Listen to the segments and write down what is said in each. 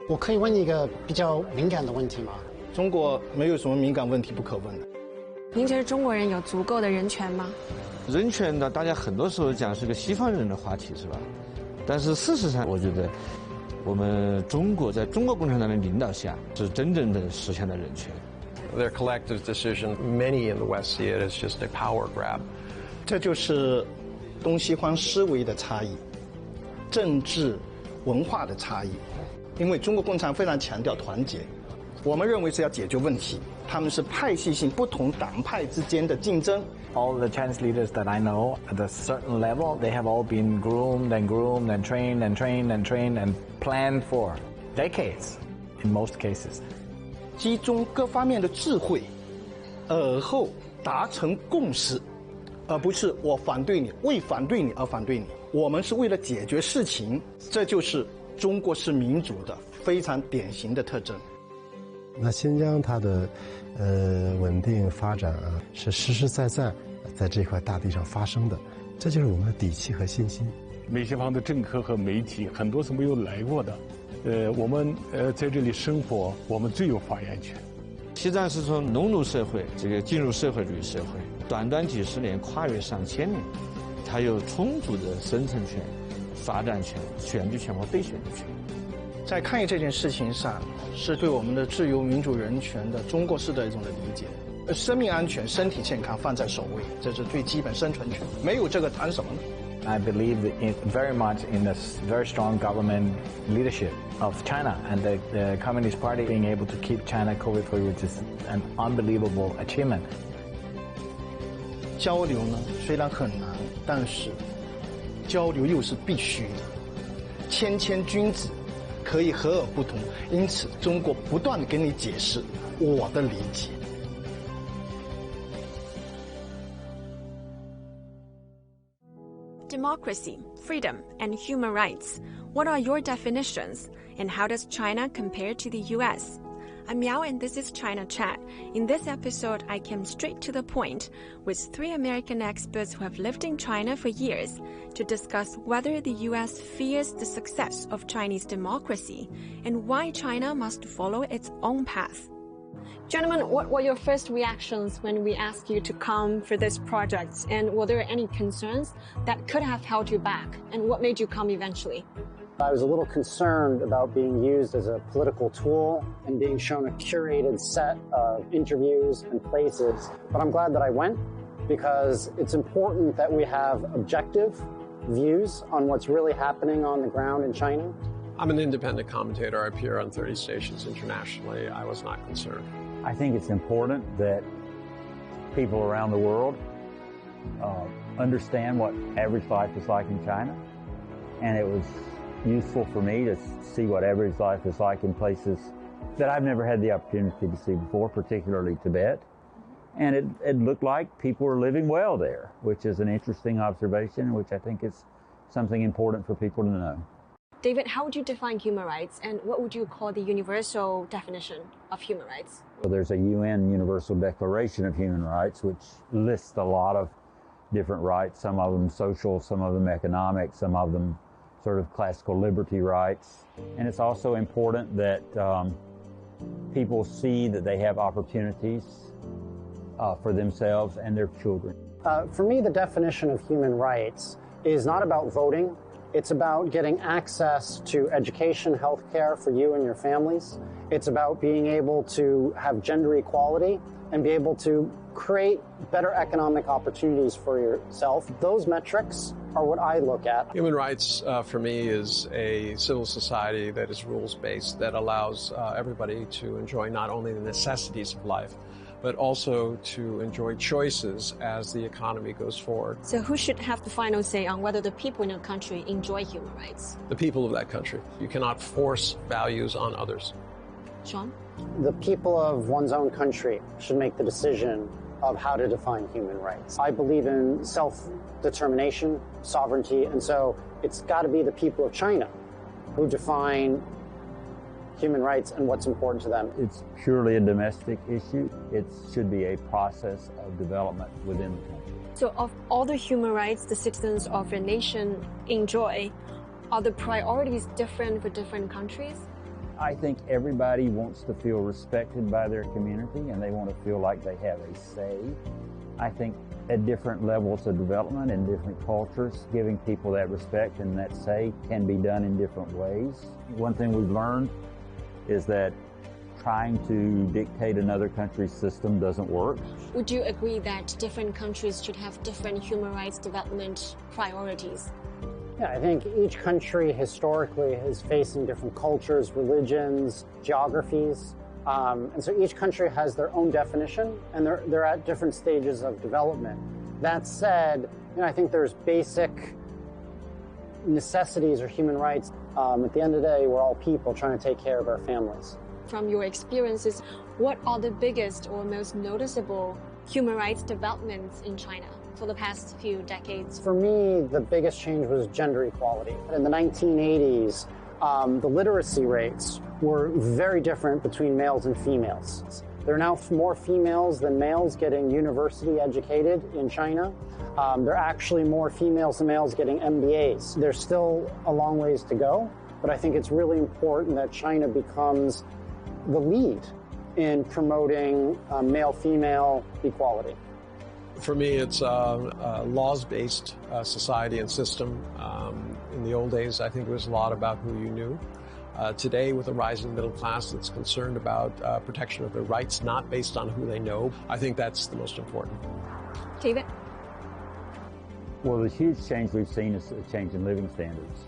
我可以问你一个比较敏感的问题吗？中国没有什么敏感问题不可问的。您觉得中国人有足够的人权吗？人权呢，大家很多时候讲是个西方人的话题，是吧？但是事实上，我觉得我们中国在中国共产党的领导下，是真正的实现了人权。Their collective decision, many in the West see it as just a power grab. 这就是东西方思维的差异，政治文化的差异。因为中国共产党非常强调团结，我们认为是要解决问题，他们是派系性不同党派之间的竞争。All the Chinese leaders that I know, at a certain level, they have all been groomed and groomed and trained and trained and trained and planned for decades, in most cases. 集中各方面的智慧，而后达成共识，而不是我反对你，为反对你而反对你。我们是为了解决事情，这就是中国式民主的非常典型的特征。那新疆它的稳定发展啊，是实实在在在这块大地上发生的，这就是我们的底气和信心。美西方的政客和媒体很多是没有来过的，我们在这里生活，我们最有发言权。西藏是从农奴社会这个进入社会主义社会，短短几十年，跨越上千年，它有充足的生存权、发展权、选举权和被选举权。在抗议这件事情上，是对我们的自由、民主、人权的中国式的一种的理解。生命安全、身体健康放在首位，这是最基本生存权。没有这个谈什么呢？ I believe very much in the very strong government leadership of China and the Communist Party being able to keep China COVID-free, which is an unbelievable achievement. 交流呢，虽然很难，但是交流又是必须的。谦谦君子，可以和而不同。因此，中国不断地跟你解释我的理解。 Democracy, freedom, and human rights. What are your definitions? And how does China compare to the US? I'm Miao and this is China Chat. In this episode, I came straight to the point with 3 American experts who have lived in China for years to discuss whether the US fears the success of Chinese democracy and why China must follow its own path. Gentlemen, what were your first reactions when we asked you to come for this project? And were there any concerns that could have held you back? And what made you come eventually? I was a little concerned about being used as a political tool and being shown a curated set of interviews and places. But I'm glad that I went because it's important that we have objective views on what's really happening on the ground in China. I'm an independent commentator. I appear on 30 stations internationally. I was not concerned. I think it's important that people around the world understand what average life is like in China. And it was useful for me to see what average life is like in places that I've never had the opportunity to see before, particularly Tibet. And it looked like people were living well there, which is an interesting observation, which I think is something important for people to know. David, how would you define human rights and what would you call the universal definition of human rights? Well, there's a UN Universal Declaration of Human Rights, which lists a lot of different rights, some of them social, some of them economic, some of them sort of classical liberty rights. And it's also important that people see that they have opportunities for themselves and their children. For me, the definition of human rights is not about voting. It's about getting access to education, health care for you and your families. It's about being able to have gender equality and be able to create better economic opportunities for yourself. Those metrics are what I look at. Human rights for me is a civil society that is rules-based, that allows everybody to enjoy not only the necessities of life, but also to enjoy choices as the economy goes forward. So who should have the final say on whether the people in a country enjoy human rights? The people of that country. You cannot force values on others. Sean? The people of one's own country should make the decision of how to define human rights. I believe in self-determination, sovereignty, and so it's got to be the people of China who define human rights and what's important to them. It's purely a domestic issue. It should be a process of development within the country. So of all the human rights the citizens of a nation enjoy, are the priorities different for different countries? I think everybody wants to feel respected by their community and they want to feel like they have a say. I think at different levels of development and different cultures, giving people that respect and that say can be done in different ways. One thing we've learned is that trying to dictate another country's system doesn't work. Would you agree that different countries should have different human rights development priorities? Yeah, I think each country historically is facing different cultures, religions, geographies. And so each country has their own definition, and they're at different stages of development. That said, I think there's basic necessities or human rights. At the end of the day, we're all people trying to take care of our families. From your experiences, what are the biggest or most noticeable human rights developments in China for the past few decades? For me, the biggest change was gender equality. In the 1980s, the literacy rates were very different between males and females. There are now more females than males getting university educated in China. There are actually more females than males getting MBAs. There's still a long ways to go, but I think it's really important that China becomes the lead in promoting male-female equality. For me, it's a laws-based society and system. In the old days, I think it was a lot about who you knew. Today, with a rising middle class that's concerned about protection of their rights, not based on who they know, I think that's the most important. David? Well, the huge change we've seen is a change in living standards.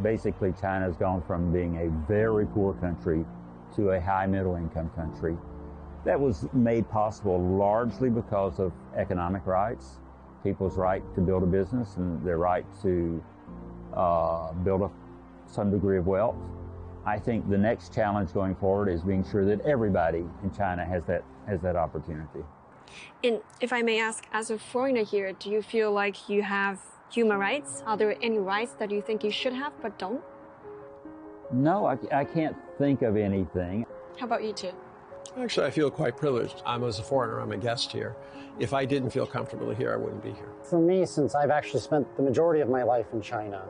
Basically, China's gone from being a very poor country to a high middle income country. That was made possible largely because of economic rights, people's right to build a business and their right to build some degree of wealth. I think the next challenge going forward is being sure that everybody in China has that opportunity. And if I may ask, as a foreigner here, do you feel like you have human rights? Are there any rights that you think you should have but don't? No, I can't think of anything. How about you two? Actually, I feel quite privileged. As a foreigner, I'm a guest here. If I didn't feel comfortable here, I wouldn't be here. For me, since I've actually spent the majority of my life in China,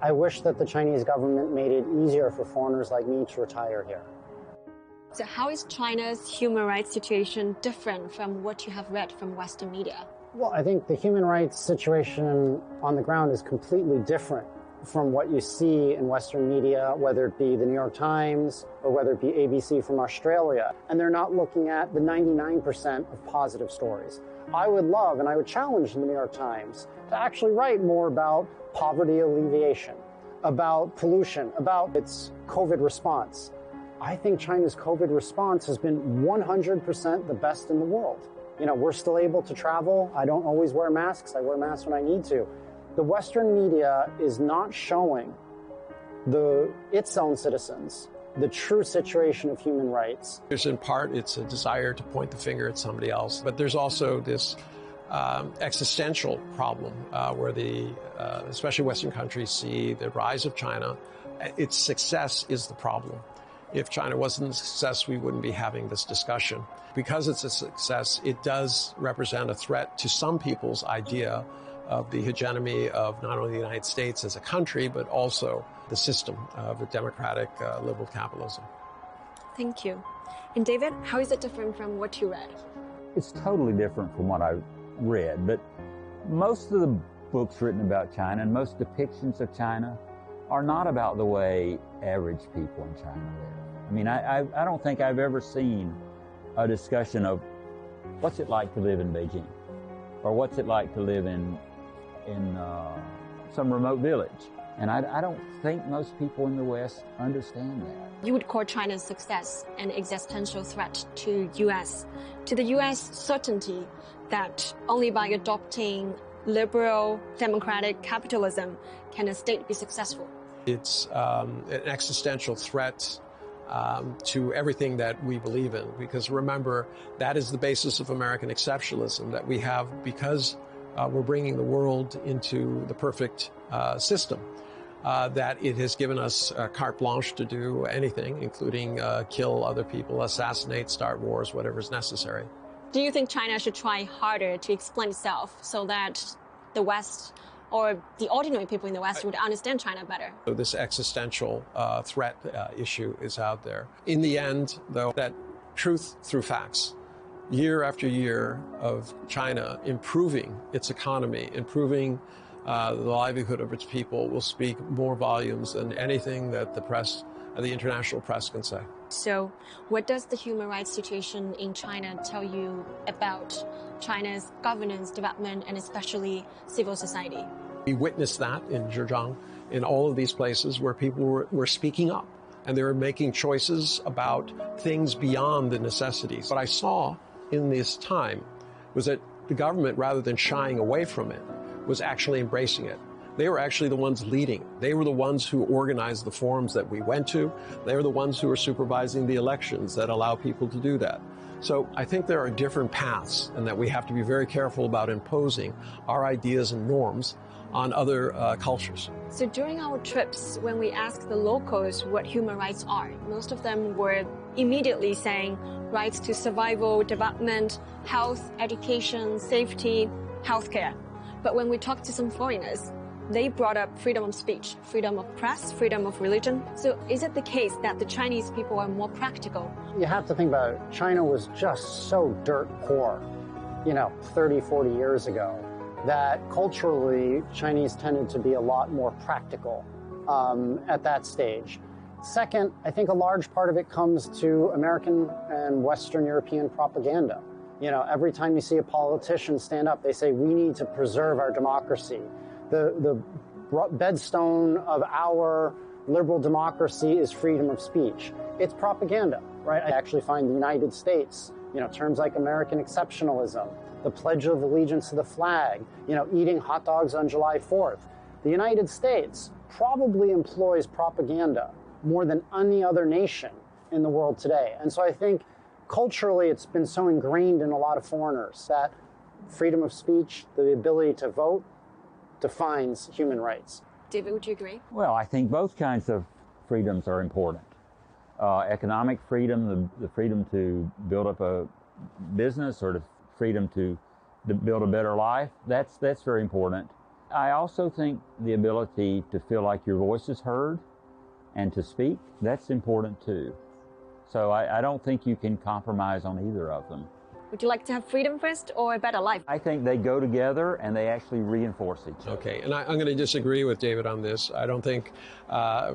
I wish that the Chinese government made it easier for foreigners like me to retire here. So how is China's human rights situation different from what you have read from Western media? Well, I think the human rights situation on the ground is completely different from what you see in Western media, whether it be the New York Times or whether it be ABC from Australia. And they're not looking at the 99% of positive stories. I would love and I would challenge the New York Times to actually write more about poverty alleviation, about pollution, about its COVID response. I think China's COVID response has been 100% the best in the world. We're still able to travel. I don't always wear masks. I wear masks when I need to. The Western media is not showing its own citizens the true situation of human rights. There's in part, it's a desire to point the finger at somebody else, but there's also this existential problem where especially Western countries see the rise of China. Its success is the problem. If China wasn't a success, we wouldn't be having this discussion. Because it's a success, it does represent a threat to some people's idea of the hegemony of not only the United States as a country, but also the system of a democratic liberal capitalism. Thank you. And David, how is it different from what you read? It's totally different from what I read, but most of the books written about China and most depictions of China are not about the way average people in China live. I don't think I've ever seen a discussion of what's it like to live in Beijing, or what's it like to live in some remote village. And I don't think most people in the West understand that. You would call China's success an existential threat to the U.S. certainty that only by adopting liberal democratic capitalism can a state be successful. It's an existential threat to everything that we believe in, because remember, that is the basis of American exceptionalism that we have because we're bringing the world into the perfect system, that it has given us carte blanche to do anything, including kill other people, assassinate, start wars, whatever is necessary. Do you think China should try harder to explain itself so that the West or the ordinary people in the West would understand China better. So this existential threat issue is out there. In the end, though, that truth through facts, year after year of China improving its economy, improving the livelihood of its people, will speak more volumes than anything that the press, the international press, can say. So what does the human rights situation in China tell you about China's governance, development, and especially civil society? We witnessed that in Zhejiang, in all of these places where people were speaking up and they were making choices about things beyond the necessities. What I saw in this time was that the government, rather than shying away from it, was actually embracing it. They were actually the ones leading. They were the ones who organized the forums that we went to. They were the ones who were supervising the elections that allow people to do that. So I think there are different paths, and that we have to be very careful about imposing our ideas and norms on other cultures. So during our trips, when we asked the locals what human rights are, most of them were immediately saying rights to survival, development, health, education, safety, healthcare. But when we talked to some foreigners, they brought up freedom of speech, freedom of press, freedom of religion. So is it the case that the Chinese people are more practical? You have to think about it. China was just so dirt poor, 30, 40 years ago, that culturally Chinese tended to be a lot more practical at that stage. Second, I think a large part of it comes to American and Western European propaganda. Every time you see a politician stand up, they say, we need to preserve our democracy. The bedstone of our liberal democracy is freedom of speech. It's propaganda, right? I actually find the United States, terms like American exceptionalism, the Pledge of Allegiance to the flag, eating hot dogs on July 4th. The United States probably employs propaganda more than any other nation in the world today. And so I think culturally it's been so ingrained in a lot of foreigners that freedom of speech, the ability to vote, defines human rights. David, would you agree? Well, I think both kinds of freedoms are important. Economic freedom, the freedom to build up a business, or the freedom to build a better life, that's very important. I also think the ability to feel like your voice is heard and to speak, that's important too. So I don't think you can compromise on either of them. Would you like to have freedom first or a better life? I think they go together and they actually reinforce each other. Okay, and I'm going to disagree with David on this. I don't think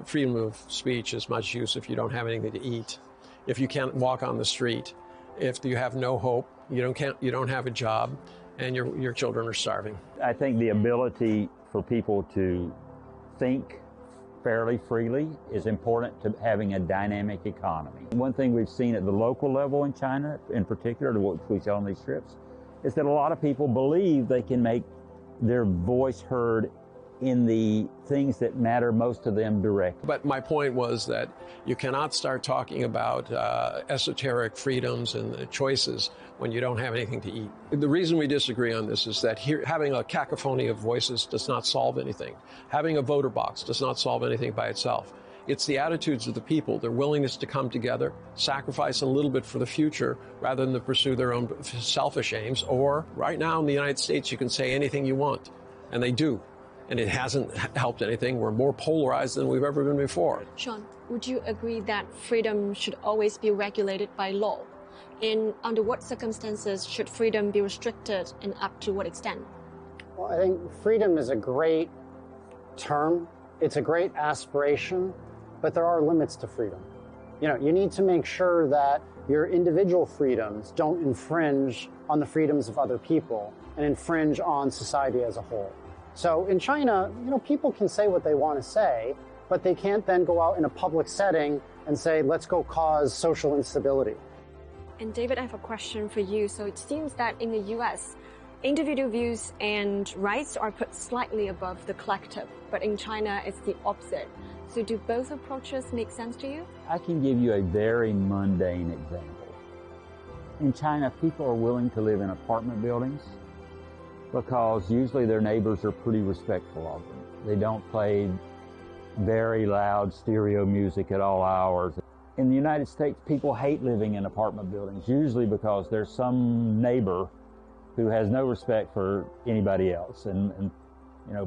freedom of speech is much use if you don't have anything to eat, if you can't walk on the street, if you have no hope, you don't have a job, and your children are starving. I think the ability for people to think fairly freely is important to having a dynamic economy. One thing we've seen at the local level in China, in particular, what we saw on these trips, is that a lot of people believe they can make their voice heard in the things that matter most to them directly. But my point was that you cannot start talking about esoteric freedoms and choices when you don't have anything to eat. The reason we disagree on this is that having a cacophony of voices does not solve anything. Having a voter box does not solve anything by itself. It's the attitudes of the people, their willingness to come together, sacrifice a little bit for the future rather than to pursue their own selfish aims. Or right now in the United States, you can say anything you want, and they do. And it hasn't helped anything. We're more polarized than we've ever been before. Sean, would you agree that freedom should always be regulated by law? And under what circumstances should freedom be restricted, and up to what extent? Well, I think freedom is a great term. It's a great aspiration, but there are limits to freedom. You need to make sure that your individual freedoms don't infringe on the freedoms of other people and infringe on society as a whole. So in China, people can say what they want to say, but they can't then go out in a public setting and say, let's go cause social instability. And David, I have a question for you. So it seems that in the US, individual views and rights are put slightly above the collective, but in China, it's the opposite. So do both approaches make sense to you? I can give you a very mundane example. In China, people are willing to live in apartment buildings because usually their neighbors are pretty respectful of them. They don't play very loud stereo music at all hours. In the United States, people hate living in apartment buildings, usually because there's some neighbor who has no respect for anybody else. And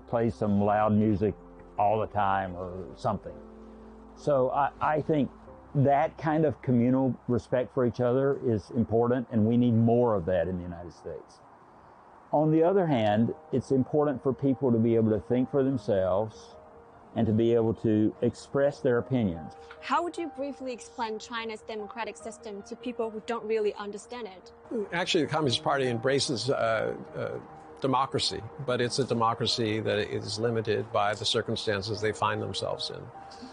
play some loud music all the time or something. So I think that kind of communal respect for each other is important, and we need more of that in the United States. On the other hand, it's important for people to be able to think for themselves and to be able to express their opinions. How would you briefly explain China's democratic system to people who don't really understand it? Actually, the Communist Party embraces democracy, but it's a democracy that is limited by the circumstances they find themselves in.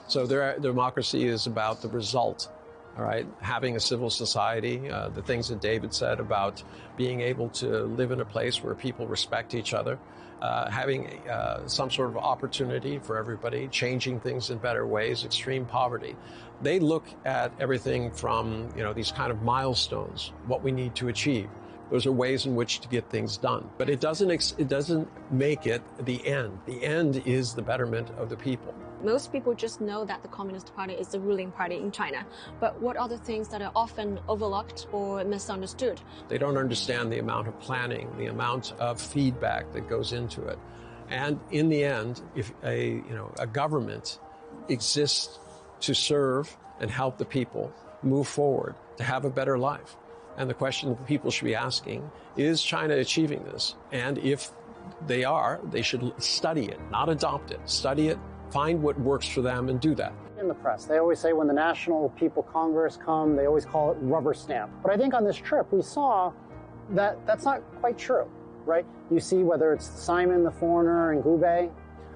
So their democracy is about the result, all right? Having a civil society, the things that David said about being able to live in a place where people respect each other, having some sort of opportunity for everybody, changing things in better ways, extreme poverty. They look at everything from, these kind of milestones, what we need to achieve. Those are ways in which to get things done. But it doesn't make it the end. The end is the betterment of the people. Most people just know that the Communist Party is the ruling party in China. But what are the things that are often overlooked or misunderstood? They don't understand the amount of planning, the amount of feedback that goes into it. And in the end, if a government exists to serve and help the people move forward, to have a better life. And the question that people should be asking, is China achieving this? And if they are, they should study it, not adopt it. Study it, find what works for them, and do that. In the press, they always say when the National People Congress come, they always call it rubber stamp. But I think on this trip, we saw that that's not quite true, right? You see whether it's Simon the Foreigner in Hubei,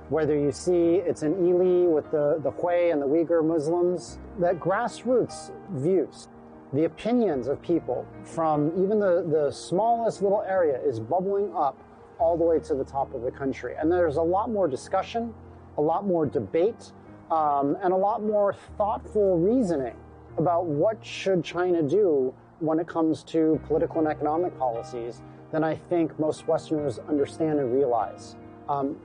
whether you see it's in Yili with the Hui and the Uyghur Muslims, that grassroots views, the opinions of people from even the smallest little area is bubbling up all the way to the top of the country. And there's a lot more discussion, a lot more debate, and a lot more thoughtful reasoning about what should China do when it comes to political and economic policies than I think most Westerners understand and realize.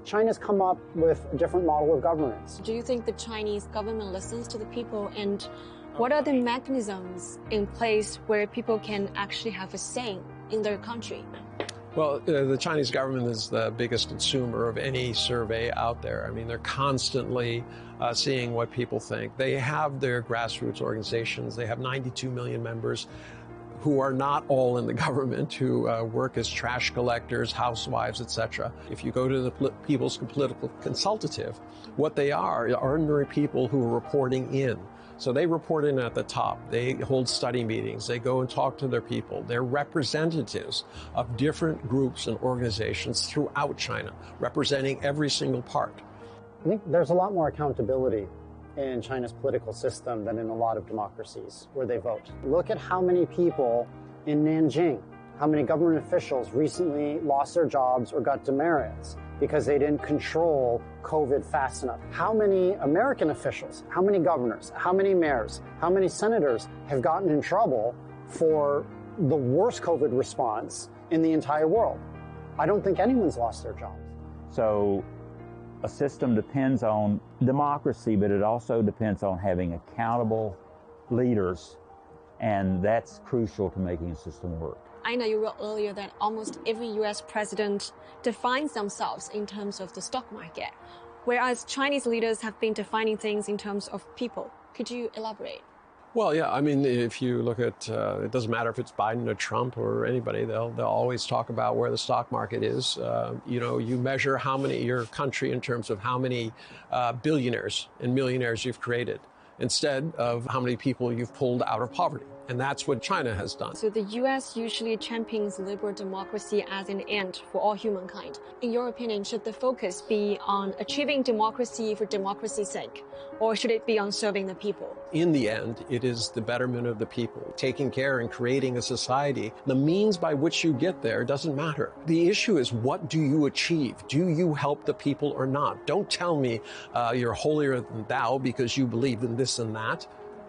China's come up with a different model of governance. Do you think the Chinese government listens to the people, and what are the mechanisms in place where people can actually have a say in their country? Well, the Chinese government is the biggest consumer of any survey out there. I mean, they're constantly seeing what people think. They have their grassroots organizations. They have 92 million members who are not all in the government, who work as trash collectors, housewives, etc. If you go to the People's Political Consultative, what they are ordinary people who are reporting in. So they report in at the top. They hold study meetings. They go and talk to their people. They're representatives of different groups and organizations throughout China, representing every single part. I think there's a lot more accountability in China's political system than in a lot of democracies where they vote. Look at how many people in Nanjing, how many government officials recently lost their jobs or got demerits because they didn't control COVID fast enough. How many American officials, how many governors, how many mayors, how many senators have gotten in trouble for the worst COVID response in the entire world? I don't think anyone's lost their jobs. So a system depends on democracy, but it also depends on having accountable leaders, and that's crucial to making a system work. I know you wrote earlier that almost every US president defines themselves in terms of the stock market, whereas Chinese leaders have been defining things in terms of people. Could you elaborate? Well, yeah, I mean, if you look at, it doesn't matter if it's Biden or Trump or anybody, they'll always talk about where the stock market is. You measure your country in terms of how many billionaires and millionaires you've created, instead of how many people you've pulled out of poverty. And that's what China has done. So the US usually champions liberal democracy as an end for all humankind. In your opinion, should the focus be on achieving democracy for democracy's sake, or should it be on serving the people? In the end, it is the betterment of the people, taking care and creating a society. The means by which you get there doesn't matter. The issue is, what do you achieve? Do you help the people or not? Don't tell me you're holier than thou because you believe in this and that.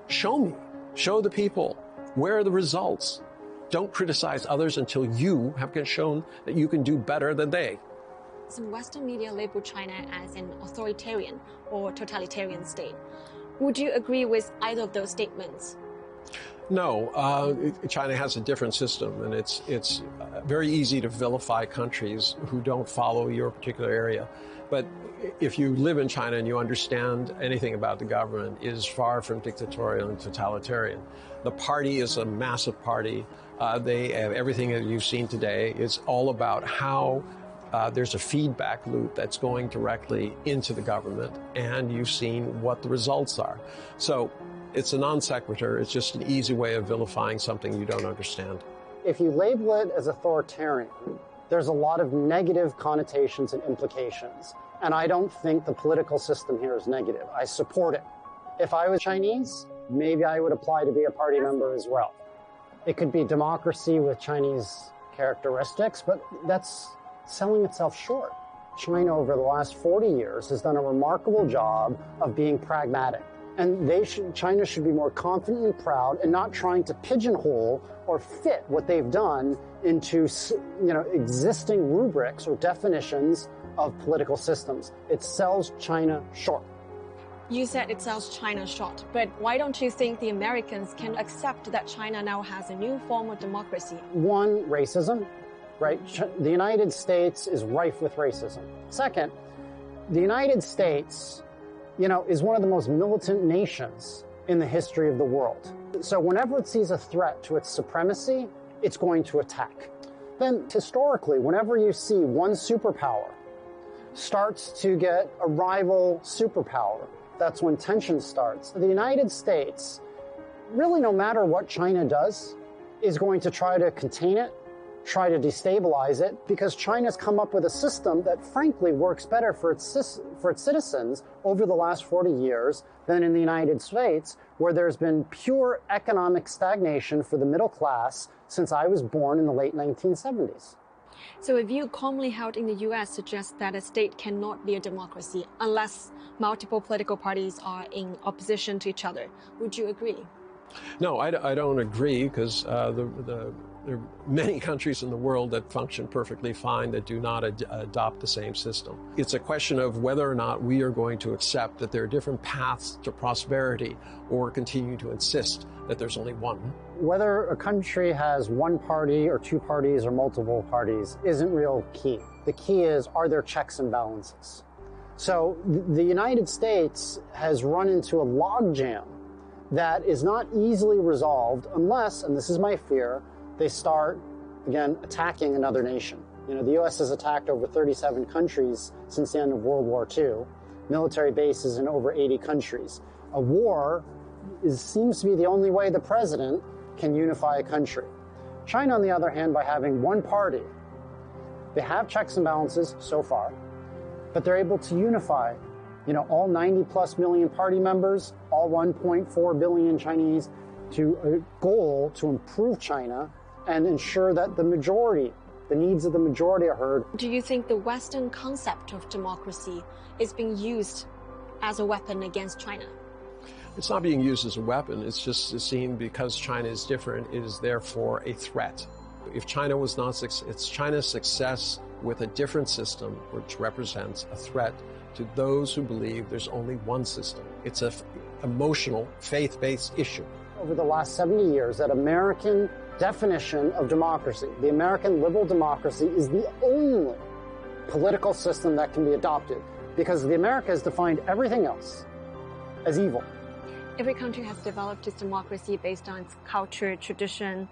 Show me. Show the people. Where are the results? Don't criticize others until you have shown that you can do better than they. Some Western media label China as an authoritarian or totalitarian state. Would you agree with either of those statements? No, China has a different system, and it's very easy to vilify countries who don't follow your particular area. But if you live in China and you understand anything about the government, it is far from dictatorial and totalitarian. The party is a massive party. They have everything that you've seen today. It's all about how there's a feedback loop that's going directly into the government, and you've seen what the results are. So it's a non sequitur. It's just an easy way of vilifying something you don't understand. If you label it as authoritarian, there's a lot of negative connotations and implications. And I don't think the political system here is negative. I support it. If I was Chinese, maybe I would apply to be a party member as well. It could be democracy with Chinese characteristics, but that's selling itself short. China over the last 40 years has done a remarkable job of being pragmatic. And China should be more confident and proud and not trying to pigeonhole or fit what they've done into, existing rubrics or definitions of political systems. It sells China short. You said it sells China short, but why don't you think the Americans can accept that China now has a new form of democracy? One, racism, right? The United States is rife with racism. Second, the United States is one of the most militant nations in the history of the world. So whenever it sees a threat to its supremacy, it's going to attack. Then historically, whenever you see one superpower starts to get a rival superpower, that's when tension starts. The United States, really no matter what China does, is going to try to contain it, try to destabilize it, because China's come up with a system that frankly works better for its citizens over the last 40 years than in the United States, where there's been pure economic stagnation for the middle class since I was born in the late 1970s. So a view commonly held in the US suggests that a state cannot be a democracy unless multiple political parties are in opposition to each other. Would you agree? No, I don't agree, because there are many countries in the world that function perfectly fine that do not adopt the same system. It's a question of whether or not we are going to accept that there are different paths to prosperity or continue to insist that there's only one. Whether a country has one party or two parties or multiple parties isn't real key. The key is, are there checks and balances? So the United States has run into a logjam that is not easily resolved unless, and this is my fear, they start, again, attacking another nation. The U.S. has attacked over 37 countries since the end of World War II, military bases in over 80 countries. A war seems to be the only way the president can unify a country. China, on the other hand, by having one party, they have checks and balances so far, but they're able to unify, all 90+ million party members, all 1.4 billion Chinese, to a goal to improve China and ensure that the needs of the majority are heard. Do you think the Western concept of democracy is being used as a weapon against China? It's not being used as a weapon. It's just seen because China is different, it is therefore a threat. If China was not, it's China's success with a different system which represents a threat to those who believe there's only one system. It's an emotional, faith-based issue. Over the last 70 years, that American definition of democracy, the American liberal democracy, is the only political system that can be adopted, because the America has defined everything else as evil. Every country has developed its democracy based on its culture, tradition,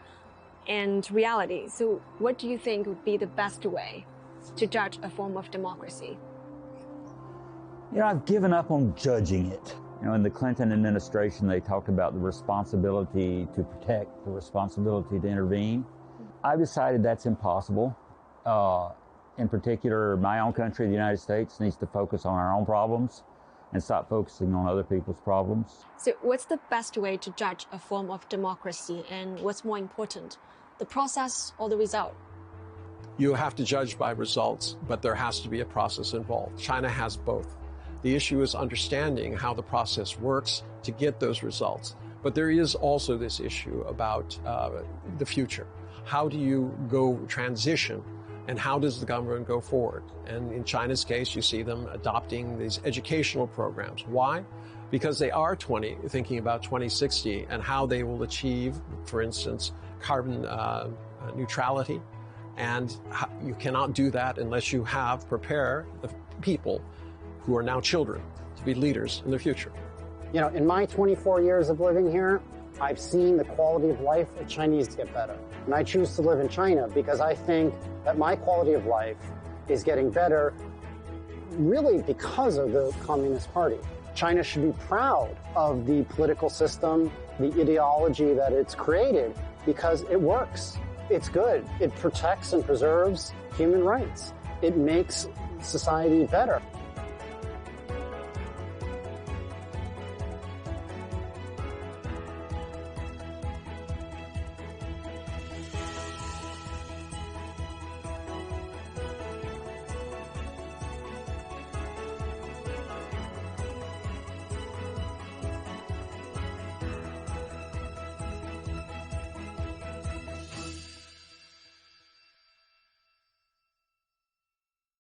and reality. So what do you think would be the best way to judge a form of democracy? I've given up on judging it. In the Clinton administration, they talked about the responsibility to protect, the responsibility to intervene. I've decided that's impossible. In particular, my own country, the United States, needs to focus on our own problems and stop focusing on other people's problems. So what's the best way to judge a form of democracy, and what's more important, the process or the result? You have to judge by results, but there has to be a process involved. China has both. The issue is understanding how the process works to get those results. But there is also this issue about the future. How do you go transition, and how does the government go forward? And in China's case, you see them adopting these educational programs. Why? because they are thinking about 2060 and how they will achieve, for instance, carbon neutrality. And you cannot do that unless you prepare the people who are now children to be leaders in the future. You know, in my 24 years of living here, I've seen the quality of life of Chinese get better. And I choose to live in China because I think that my quality of life is getting better really because of the Communist Party. China should be proud of the political system, the ideology that it's created, because it works. It's good. It protects and preserves human rights. It makes society better.